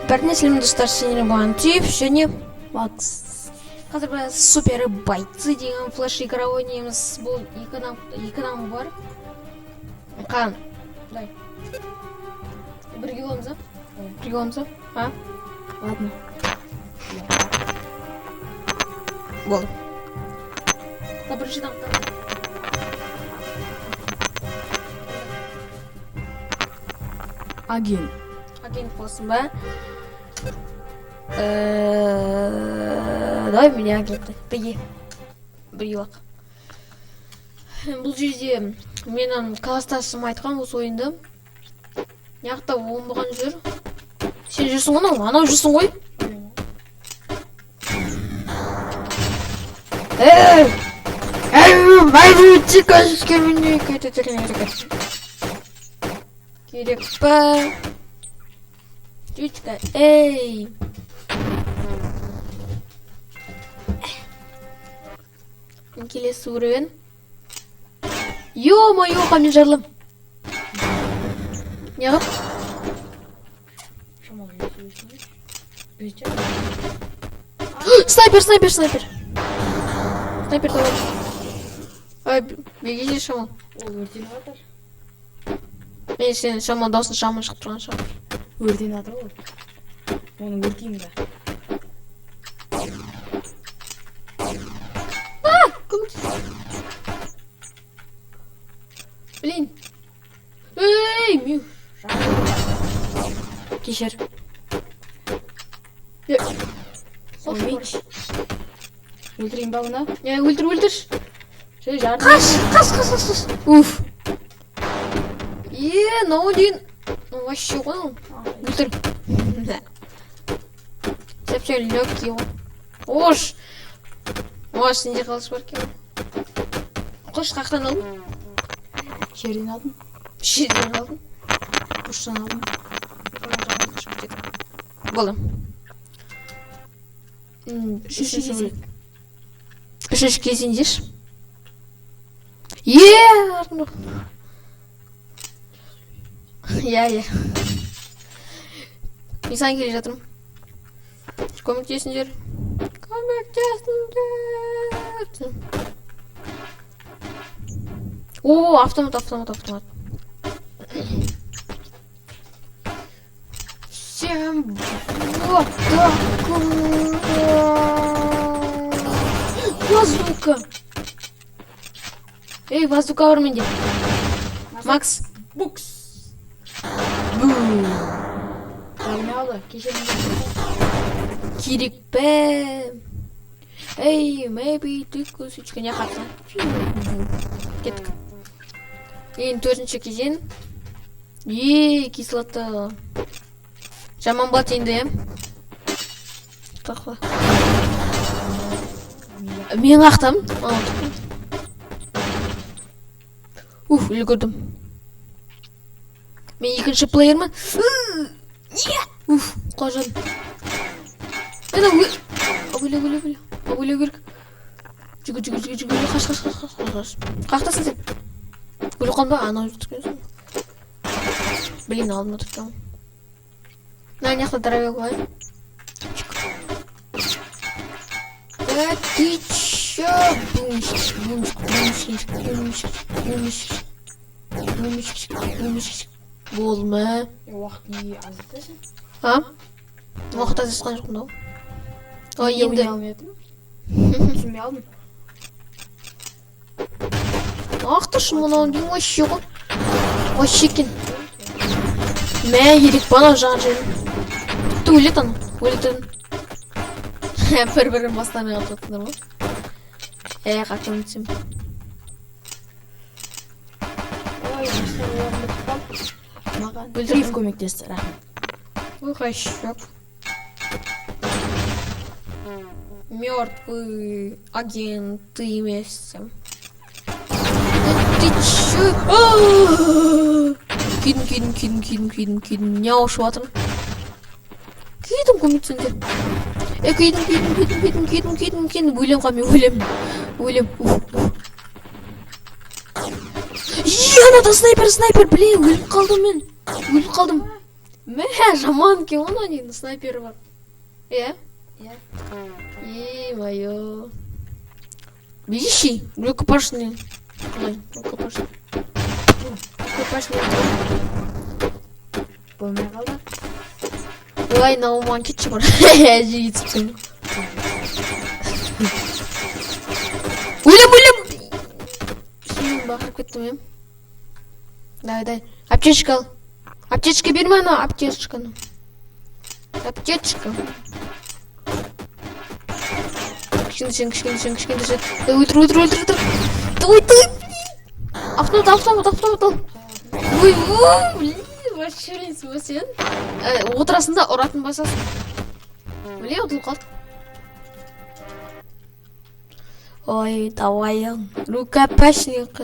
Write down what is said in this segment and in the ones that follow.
Сәлем достар, сенің бұған түйіп және Макс. Қазір біз супер бойцы деген флеш игра ойнаймыз. Бұл екі намы бар. Қан? Дай. Бірге боламыз, а? Бірге боламыз, а? Ладно. Болды. Бірінші дамды. Агент болсын ба? Давай меня агентті. Бірге бақ. Бұл жерде менің кластасым айтқан осы ойынды. Яқта оңбаған жүр. Сен жүрсің ғой, анау жүрсің ғой. Керек па? Чучка, эй! Келесі уровень. Ё-моё, қамен жарлым. Неғып? Снайпер! Снайпер давай. Ай, бегеже шамал. Ол өртеніп жатыр. Мен сен шамал даусын шамал шығып тұрған шамал. Өртеніп жатыр ол. Оның өртеймін да. Блин. Эй, мю. Кешер. Өлтірейін ба бұны? Өлтір. Қаш. Уф. Мынау дейін. Вообще ғой ол. Өлтір. Совсем легкий ол. Ош. Сенде қалыс бар кен. Қош, қақтан алдым? Жерден алдым. Жерден алдым? Қоштан алдым. Болды. Үшінші кезеңдеш. Иә. Мен саған келе жатырмын. Көмектесіңдер. О, автомат. Всем вот такой. Базука. Эй, базука бар менде. Макс. Букс. Ойналы, керек пе. Эй, maybe ты кусочка не хатса. Кеттік. Ең төртінші кезең. Кислота. Жаман бат енді, Тақла. Мен қақтам. Үлгірдім. Мен екінші плеермін. Қожан. Өлі керек. Жүгі. Қаш. Қақтасың сен? Өлі қалма, анау жүртіккен. Блин, алдыма тұртам. Няқта дровек бай. Ты чё? Болма. Уақыт не азықтасың? Уақыт азысқан жоқпын да. Енді. Түсінбей алдым. Ақтыршын мұнауын дейін вообще ғой. Вообще кен. Мә ерек бана жан жерін. Тіпті өлет аны. Өлетін. Бір-бірін бастамай қалып жатсыңдар ма? Қақтан өтсем. Маған Риф көмектесті, рахмет. Қашып. Мертвый агент ты емессің. Ты чё? Күйдім. Не ауышып атырмын? Күйдім көмектесіңдер. Күйдім. Өлем қами, өлем. Анада снайпер, блин, өліп қалдым мен. Мә, жаман екен ғой мына снайпері бар. Иә? Иә. Е-мое. Видишь? Рукопашный. Ой, рукопашный. Рукопашный. Болмай қалды. Ой, науман кетші бар. Жегетіппен. Өлем! Кейін бақырып кеттім, ем. Дай. Аптечка ал. Аптечка берме ана, аптечканы. Аптечка. Кішкене сен. Өлтір. Ой, автомат ал. Ой, блин, вообще өлесің сен. Отырасында ұратын басасың. Блин, ұтылып қалды. Ой, давай. Рукопашник.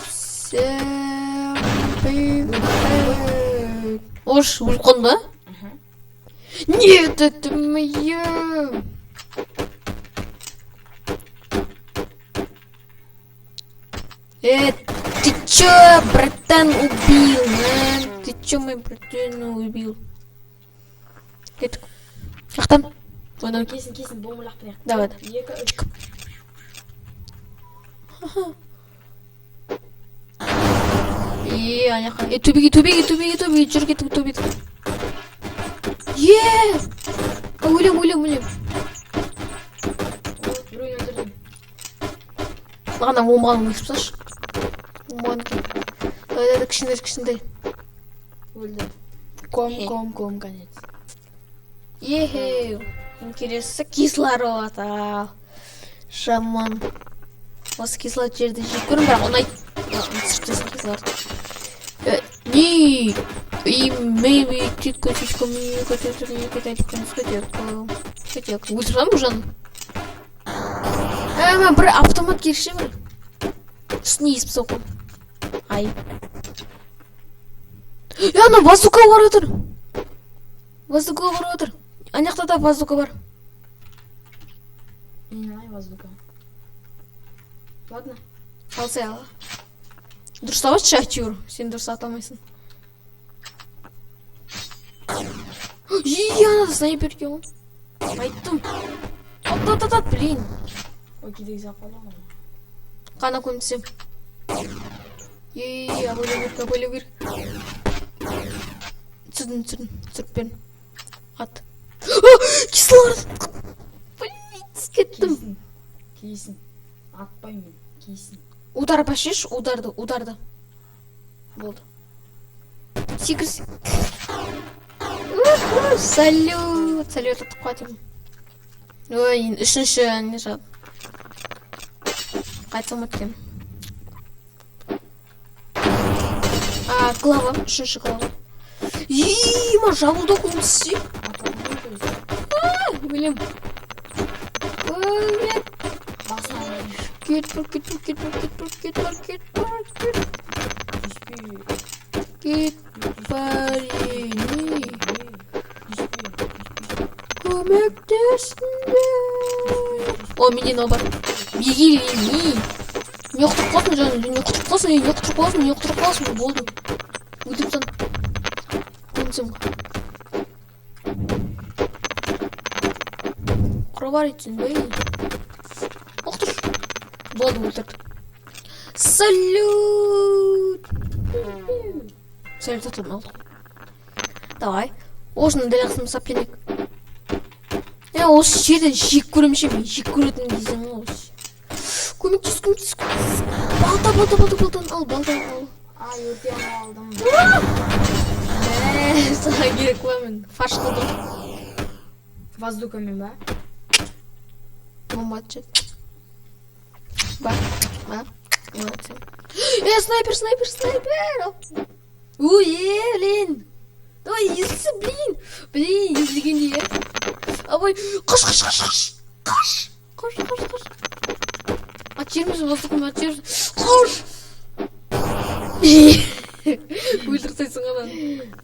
Всем привет. Ош, өлкен да? Нет, это моя. Ты чё, братан, убил, а? Ты чё, мой братан, убил? Это... Ах там. Одан Кесін, бомбылақ бірақ. Давай. Аяққа. Төбеге, жүр кеттік төбеге. Өлем. Біреуін өлтірдім. Маған омбағаны өтіп сашы. Омбағаны кен. Давай, кішіндей. Өлді. Ком, конец. Интересно, кислород, шаман. Осы кислород жерді жеп көрім, бірақ ұнайды. Сұрттасын кислород. Maybe тихо, өлтірсам бұл жаным. Бір автомат керші бір. Үстіне есіп соқым. Ай. Ана базука бар отыр. Анақта да базука бар. Мен алай базука. Ладно. Алсай ала. Дұрыстабашы шахтер. Сен дұрыс атамайсың. Ана снайпер екен. Айттым. Ат, блин. Ой, кедегі зақпалы ма? Қана көмтісем. Абайлау кер. Түсіріп берін. Ат. Кислород. Блин, кеттім. Кейсін. Атпаймын. Кейсін. Удар башеш, ударды. Болды. Секірсі. Салют атып қатым. Ой, үшінші не жад. Қайтсам өткен. Глава, үшінші глава. Ма, жабылды көмсі. Өлем. Кет парени. Көмектесінде. О, менен о бар. Бегелеми. Не құтырып қалсын жаным, не құтырып қалсын, болды. Өлдіп сан. Көмсем. Құрабар етсін, бәй. Оқтыр. Болды, өлтірді. Салют! Салют атылым алды. Давай. Осыны дәліқсым сапленек. Осы жерден жек көремше, мен жек көретін дейсің осы. Көмектес. Балдан ал. Ай, өрте алдым. Саған керек ба мен? Фарш қылдым. Воздухамен ба? Бомбатшы. Ба. Снайпер. Блин. Давай, езілсі, блин, езілгенде, Абай, қаш. Атшерміз, воздухым, қаш. Өлтірсайсың адан.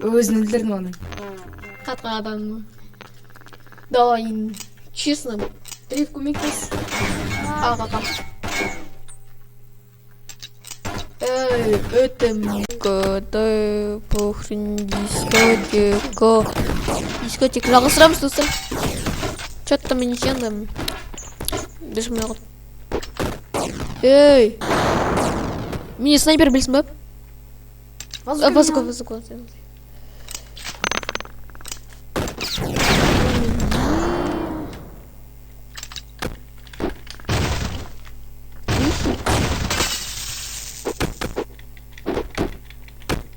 Өзін өлтірдім оны. Қатқан адамы. Давай, честно. Дрейф көмектес. Алға. Дискотека, похрен дискотека. Дискотека. Жалғастырамыз, достар. Что-то мен несендім. Без меня. Эй! Мне снайпер білсін бап? Вазука.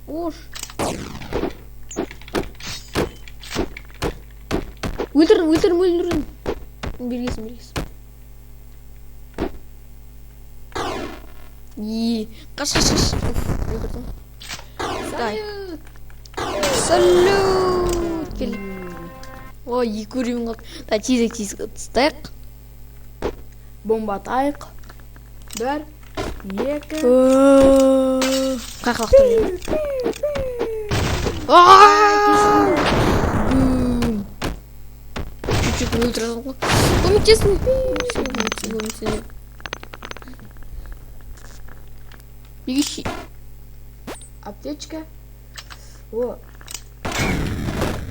Ош. Өлтірдім. Бергесін. Қаш. Өлтірдім. Салют. Кел. Ой, екі өрем қалды. Да, тезек ұтыстайық. Бомба атайық. 1, 2. Қақылақтар. Чуть-чуть өлтірдім ғой. Көмектесін. Бегищи. Аптечка. О.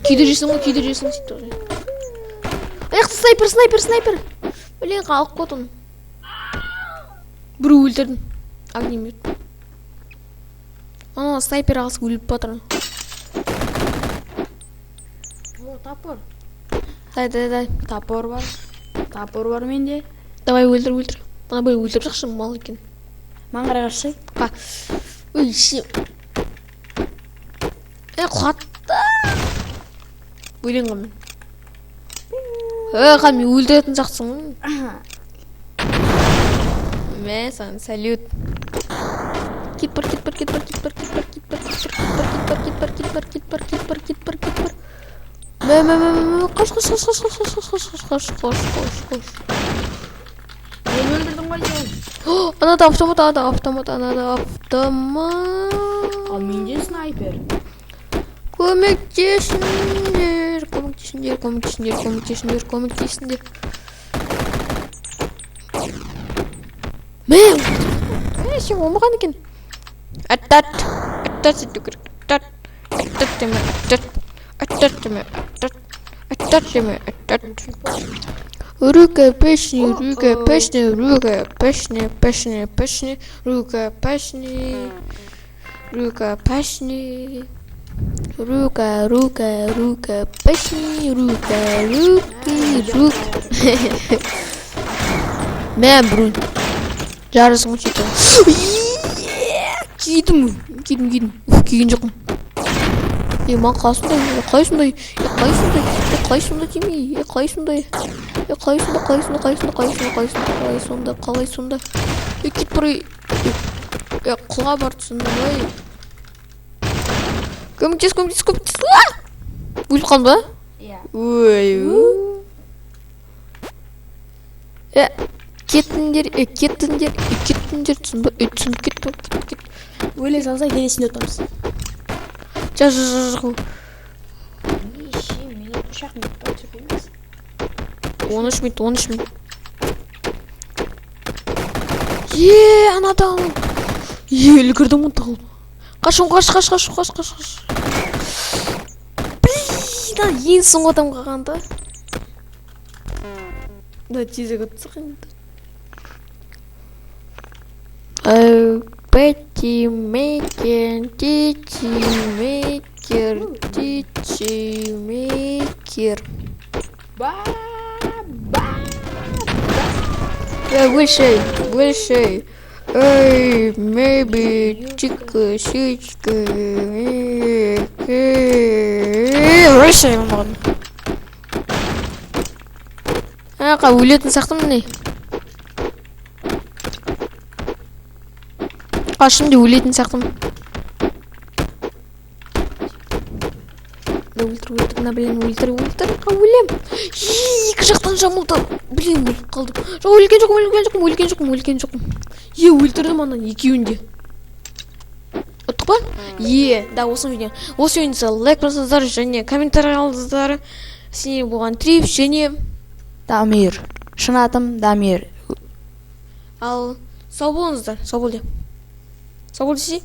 Күйдіресің сөйтті. Аяқты снайпер. Блин, қалып қотын. Бір өлтірдім. Огнемет. Ана снайпер ағасы өліп батыр. О, тапыр. Дай. Тапыр бар менде. Давай өлтір. Ана бір өлтіріп шықшы, мал екен. Маңғара қарсы. Ой, ши. Құлатты. Өлең қамен. Қамен өлтіретін жақсың. Мә, саған салют. Кет бар. Мә. Қош. Мен өлтірдім ғой сен. Анада автомат. Ал менде снайпер. Көмектесіңдер. Мә, сен олмаған екен. Аттат сөйтті керек. Аттат деме. Рукопашный. Мен брун. Жарысың сөйтті. Кидім. Киген жоқым. Ман қалайсындай демей. Қалайсында. Кет бұрай. Құла бар түсінді. Көмектес. Өліп қалды ба? Иә. Кеттіңдер түсінбі. Кет. Өле салсай денесінде отырмыз. Жа. Неше, мені ұшақ метті өтіргеніміз. 13 минут. Анадан. Үлгірдім ұнтығыл. Қаш. Блин, ең соңғы адам қалғанда. Да, тезек ұтсық енді. Тичимейкер. Большой. Эй, maybe чика. Большой маған. Өлетін сақтым не? Қашымды өлетін сақтым. Өлтір. Өлем. Екі жақтан жамылды. Блин, өліп қалдым. Өлген жоқым. Өлтірдім анан екеуінде. Ұттық па? Да, осы видеоны лайк басыңыздар және комментарий қалдыңыздар. Сене болған Триф және Дамир. Шын атым Дамир. Ал сау болыңыздар. 서울시